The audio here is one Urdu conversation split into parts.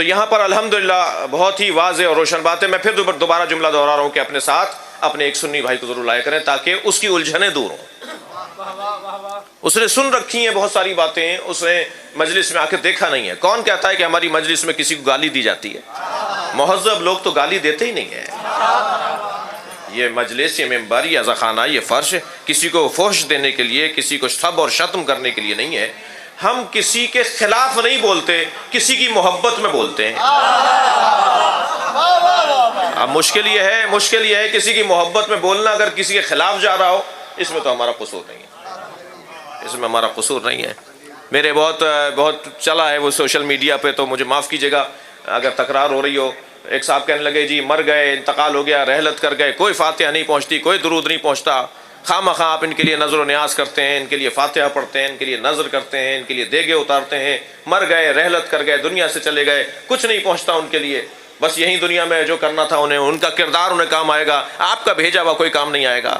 تو یہاں پر الحمدللہ بہت ہی واضح اور روشن بات ہے. میں پھر دوبارہ جملہ دہرا رہا ہوں کہ اپنے ساتھ اپنے ایک سنی بھائی کو ضرور لایا کریں تاکہ اس کی الجھنیں دور ہوں. اس نے سن رکھی ہیں بہت ساری باتیں, اس نے مجلس میں آ کے دیکھا نہیں ہے. کون کہتا ہے کہ ہماری مجلس میں کسی کو گالی دی جاتی ہے؟ مہذب لوگ تو گالی دیتے ہی نہیں ہیں. یہ مجلس, یہ ممبر, یہ عزاخانہ, یہ فرش کسی کو فحش دینے کے لیے, کسی کو سب اور شتم کرنے کے لیے نہیں ہے. ہم کسی کے خلاف نہیں بولتے, کسی کی محبت میں بولتے ہیں. اب مشکل یہ ہے کسی کی محبت میں بولنا اگر کسی کے خلاف جا رہا ہو, اس میں تو ہمارا قصور نہیں ہے, اس میں ہمارا قصور نہیں ہے. میرے بہت چلا ہے وہ سوشل میڈیا پہ, تو مجھے معاف کیجیے گا اگر تکرار ہو رہی ہو. ایک صاحب کہنے لگے جی مر گئے, انتقال ہو گیا, رحلت کر گئے, کوئی فاتحہ نہیں پہنچتی, کوئی درود نہیں پہنچتا, خواہ مخواہ آپ ان کے لیے نظر و نیاز کرتے ہیں, ان کے لیے فاتحہ پڑھتے ہیں, ان کے لیے نظر کرتے ہیں, ان کے لیے دیگے اتارتے ہیں. مر گئے, رحلت کر گئے, دنیا سے چلے گئے, کچھ نہیں پہنچتا ان کے لیے. بس یہی دنیا میں جو کرنا تھا انہیں, ان کا کردار انہیں کام آئے گا, آپ کا بھیجا ہوا کوئی کام نہیں آئے گا.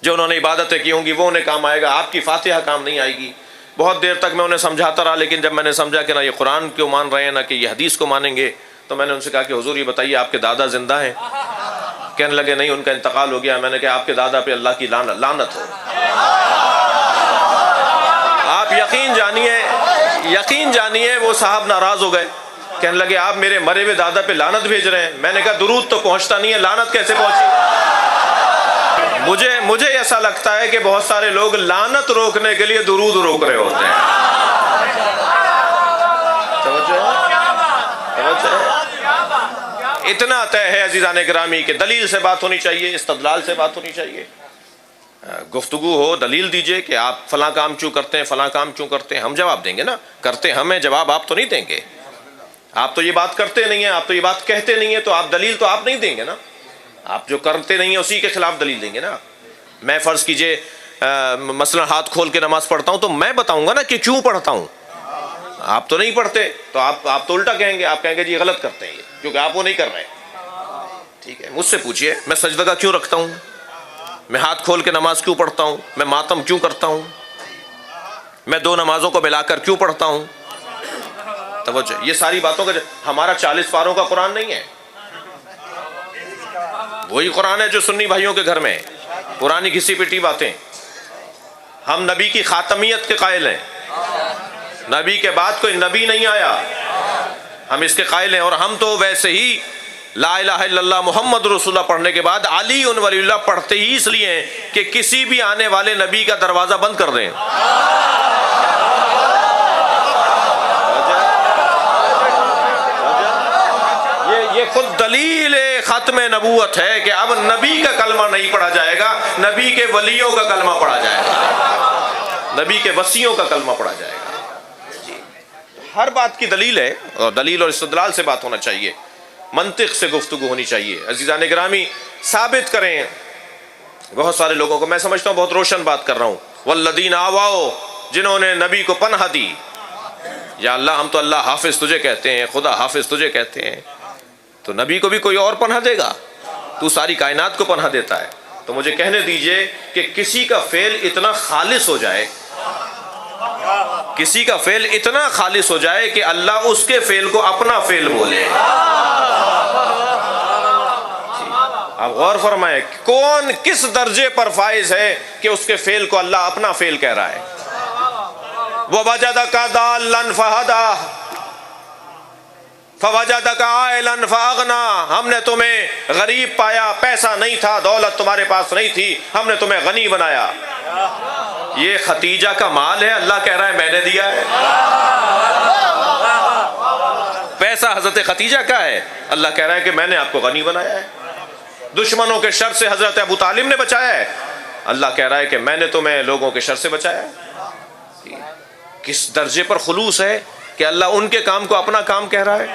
جو انہوں نے عبادتیں کی ہوں گی وہ انہیں کام آئے گا, آپ کی فاتحہ کام نہیں آئے گی. بہت دیر تک میں انہیں سمجھاتا رہا, لیکن جب میں نے سمجھا کہ نہ یہ قرآن کیوں مان رہے ہیں نہ کہ یہ حدیث کو مانیں گے, تو میں نے ان سے کہا کہ حضور یہ بتائیے آپ کے دادا زندہ ہیں؟ کہنے لگے نہیں, ان کا انتقال ہو گیا. میں نے کہا آپ کے دادا پہ اللہ کی لعنت ہو. آپ یقین جانیے وہ صاحب ناراض ہو گئے, کہنے لگے آپ میرے مرے ہوئے دادا پہ لعنت بھیج رہے ہیں. میں نے کہا درود تو پہنچتا نہیں ہے, لعنت کیسے پہنچی؟ مجھے ایسا لگتا ہے کہ بہت سارے لوگ لعنت روکنے کے لیے درود روک رہے ہوتے ہیں. اتنا طے ہے عزیزان گرامی کہ دلیل سے بات ہونی چاہیے, استدلال سے بات ہونی چاہیے. گفتگو ہو, دلیل دیجئے کہ آپ فلاں کام کیوں کرتے ہیں, فلاں کام کیوں کرتے ہیں. ہم جواب دیں گے نا, کرتے ہمیں, جواب آپ تو نہیں دیں گے. آپ تو یہ بات کرتے نہیں ہیں, آپ تو یہ بات کہتے نہیں ہیں, تو آپ دلیل تو آپ نہیں دیں گے نا. آپ جو کرتے نہیں ہیں اسی کے خلاف دلیل دیں گے نا. میں فرض کیجئے مثلا ہاتھ کھول کے نماز پڑھتا ہوں تو میں بتاؤں گا نا کہ کیوں پڑھتا ہوں. آپ تو نہیں پڑھتے, تو آپ تو الٹا کہیں گے, آپ کہیں گے جی غلط کرتے ہیں یہ, کیونکہ آپ وہ نہیں کر رہے. ٹھیک ہے, مجھ سے پوچھئے میں سجدہ کیوں رکھتا ہوں, میں ہاتھ کھول کے نماز کیوں پڑھتا ہوں, میں ماتم کیوں کرتا ہوں, میں دو نمازوں کو ملا کر کیوں پڑھتا ہوں. توجہ, یہ ساری باتوں کا ہمارا 40 پاروں کا قرآن نہیں ہے. وہی قرآن ہے جو سنی بھائیوں کے گھر میں ہے, پرانی گھسی پٹی باتیں. ہم نبی کی خاتمیت کے قائل ہیں, نبی کے بعد کوئی نبی نہیں آیا, ہم اس کے قائل ہیں. اور ہم تو ویسے ہی لا الہ الا اللہ محمد رسول اللہ پڑھنے کے بعد علی ولی اللہ پڑھتے ہی اس لیے ہیں کہ کسی بھی آنے والے نبی کا دروازہ بند کر دیں. یہ خود دلیل ختم نبوت ہے کہ اب نبی کا کلمہ نہیں پڑھا جائے گا, نبی کے ولیوں کا کلمہ پڑھا جائے گا, نبی کے وصیوں کا کلمہ پڑھا جائے گا. ہر بات کی دلیل ہے, اور دلیل اور استدلال سے بات ہونا چاہیے, منطق سے گفتگو ہونی چاہیے. عزیزان گرامی, ثابت کریں. بہت سارے لوگوں کو میں سمجھتا ہوں بہت روشن بات کر رہا ہوں, والذین آواؤ, جنہوں نے نبی کو پناہ دی. یا اللہ, ہم تو اللہ حافظ تجھے کہتے ہیں, خدا حافظ تجھے کہتے ہیں, تو نبی کو بھی کوئی اور پناہ دے گا؟ تو ساری کائنات کو پناہ دیتا ہے. تو مجھے کہنے دیجئے کہ کسی کا فعل اتنا خالص ہو جائے, کسی کا فعل اتنا خالص ہو جائے کہ اللہ اس کے فعل کو اپنا فعل بولے. آپ غور فرمائیں, کون کس درجے پر فائز ہے کہ اس کے فعل کو اللہ اپنا فعل کہہ رہا ہے. وَوَجَدَكَ ضَالًّا فَهَدَىٰ فَوَجَدَكَ عَائِلًا فَأَغْنَىٰ, ہم نے تمہیں غریب پایا, پیسہ نہیں تھا, دولت تمہارے پاس نہیں تھی, ہم نے تمہیں غنی بنایا. یہ ختیجہ کا مال ہے, اللہ کہہ رہا ہے میں نے دیا ہے. پیسہ حضرت ختیجہ کا ہے, اللہ کہہ رہا ہے کہ میں نے آپ کو غنی بنایا ہے. دشمنوں کے شر سے حضرت ابو طالب نے بچایا ہے, اللہ کہہ رہا ہے کہ میں نے تمہیں لوگوں کے شر سے بچایا ہے. کس درجے پر خلوص ہے کہ اللہ ان کے کام کو اپنا کام کہہ رہا ہے.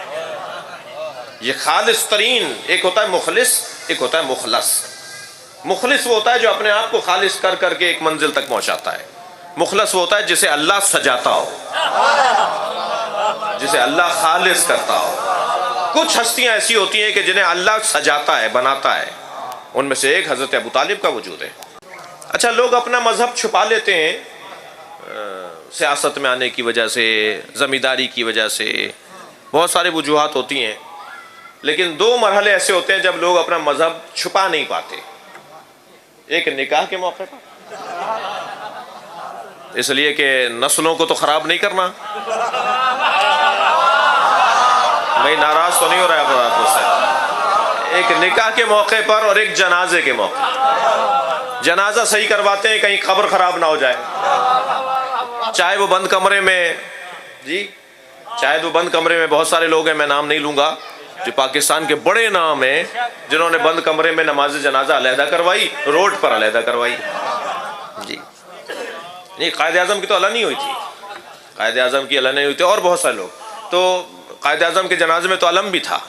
یہ خالص ترین, ایک ہوتا ہے مخلص, ایک ہوتا ہے مخلص. مخلص وہ ہوتا ہے جو اپنے آپ کو خالص کر کر کے ایک منزل تک پہنچاتا ہے. مخلص وہ ہوتا ہے جسے اللہ سجاتا ہو, جسے اللہ خالص کرتا ہو. کچھ ہستیاں ایسی ہوتی ہیں کہ جنہیں اللہ سجاتا ہے, بناتا ہے. ان میں سے ایک حضرت ابو طالب کا وجود ہے. اچھا, لوگ اپنا مذہب چھپا لیتے ہیں سیاست میں آنے کی وجہ سے, زمینداری کی وجہ سے, بہت ساری وجوہات ہوتی ہیں، لیکن دو مرحلے ایسے ہوتے ہیں جب لوگ اپنا مذہب چھپا نہیں پاتے. ایک نکاح کے موقع پر، اس لیے کہ نسلوں کو تو خراب نہیں کرنا. میں ناراض تو نہیں ہو رہا ہے آپ سے. ایک نکاح کے موقع پر اور ایک جنازے کے موقع. جنازہ صحیح کرواتے ہیں کہیں قبر خراب نہ ہو جائے، چاہے وہ بند کمرے میں، جی چاہے وہ بند کمرے میں بہت سارے لوگ ہیں، میں نام نہیں لوں گا، جو پاکستان کے بڑے نام ہیں جنہوں نے بند کمرے میں نماز جنازہ علیحدہ کروائی، روڈ پر علیحدہ کروائی. جی نہیں، قائد اعظم کی تو علن نہیں ہوئی تھی، قائد اعظم کی علن نہیں ہوئی تھی، اور بہت سارے لوگ. تو قائد اعظم کے جنازے میں تو علم بھی تھا،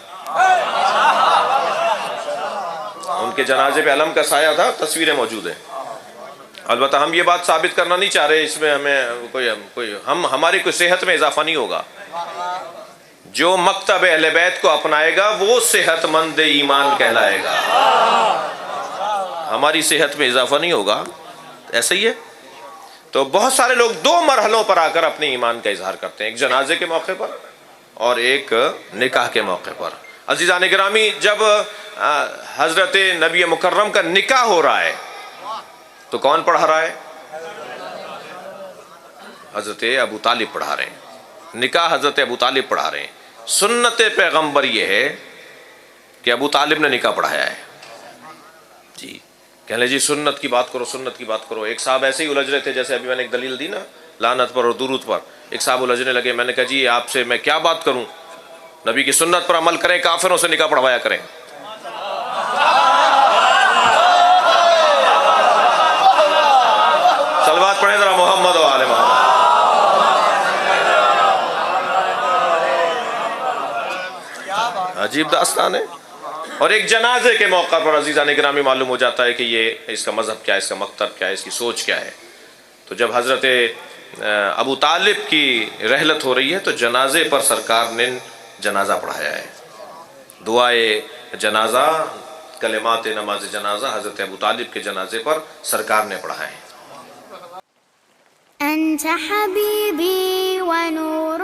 ان کے جنازے پہ علم کا سایہ تھا، تصویریں موجود ہیں. البتہ ہم یہ بات ثابت کرنا نہیں چاہ رہے، اس میں ہمیں ہماری کوئی صحت میں اضافہ نہیں ہوگا. جو مکتب اہل بیت کو اپنائے گا وہ صحت مند ایمان کہلائے گا، ہماری صحت میں اضافہ نہیں ہوگا. ایسا ہی ہے. تو بہت سارے لوگ دو مرحلوں پر آ کر اپنے ایمان کا اظہار کرتے ہیں، ایک جنازے کے موقع پر اور ایک نکاح کے موقع پر. عزیزان گرامی، جب حضرت نبی مکرم کا نکاح ہو رہا ہے تو کون پڑھا رہا ہے؟ حضرت ابو طالب پڑھا رہے ہیں. نکاح حضرت ابو طالب پڑھا رہے ہیں. سنت پیغمبر یہ ہے کہ ابو طالب نے نکاح پڑھایا ہے. جی کہہ لیں جی سنت کی بات کرو، سنت کی بات کرو. ایک صاحب ایسے ہی الجھ رہے تھے، جیسے ابھی میں نے ایک دلیل دی نا لعنت پر اور درود پر. ایک صاحب الجھنے لگے، میں نے کہا جی آپ سے میں کیا بات کروں، نبی کی سنت پر عمل کریں، کافروں سے نکاح پڑھوایا کریں. صلوات پڑھیں ذرا محمد و آل محمد. عجیب داستان ہے. اور ایک جنازے کے موقع پر عزیزان گرامی معلوم ہو جاتا ہے کہ یہ اس کا مذہب کیا ہے، اس کا مکتب کیا ہے، اس کی سوچ کیا ہے. تو جب حضرت ابو طالب کی رحلت ہو رہی ہے تو جنازے پر سرکار نے جنازہ پڑھایا ہے. دعائے جنازہ، کلمات نماز جنازہ حضرت ابو طالب کے جنازے پر سرکار نے پڑھائے ہیں. انت حبیبی و نور